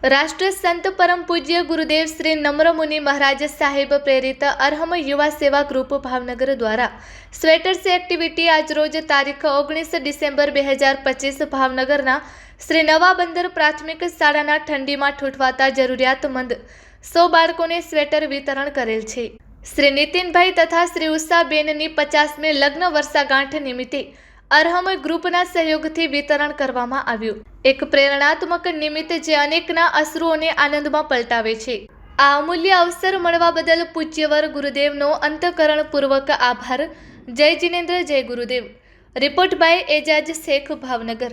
રાષ્ટ્ર સંત પરમ પૂજ્ય ગુરુદેવ શ્રી નમ્રમુનિ મહારાજ સાહેબ પ્રેરિત અરહમ યુવા સેવા ગ્રુપ ભાવનગર દ્વારા સ્વેટર્સ એક્ટિવિટી આજરોજ તારીખ 19 ડિસેમ્બર 2025 ભાવનગરના શ્રી નવા બંદર પ્રાથમિક શાળાના ઠંડીમાં ઠૂંઠવાતા જરૂરિયાતમંદ 100 બાળકોને સ્વેટર વિતરણ કરેલ છે। શ્રી નીતિનભાઈ તથા શ્રી ઉષાબેનની 50મી લગ્ન વર્ષાગાંઠ નિમિત્તે અરહમ ગ્રુપના સહયોગથી વિતરણ કરવામાં આવ્યું। એક પ્રેરણાત્મક નિમિત્ત જે અનેકના અશ્રુઓને આનંદમાં પલટાવે છે। આ અમૂલ્ય અવસર મળવા બદલ પૂજ્યવર ગુરુદેવનો અંતઃકરણપૂર્વક આભાર। જય જિનેન્દ્ર, જય ગુરુદેવ। Report by Ejaz Shaikh, Bhavnagar.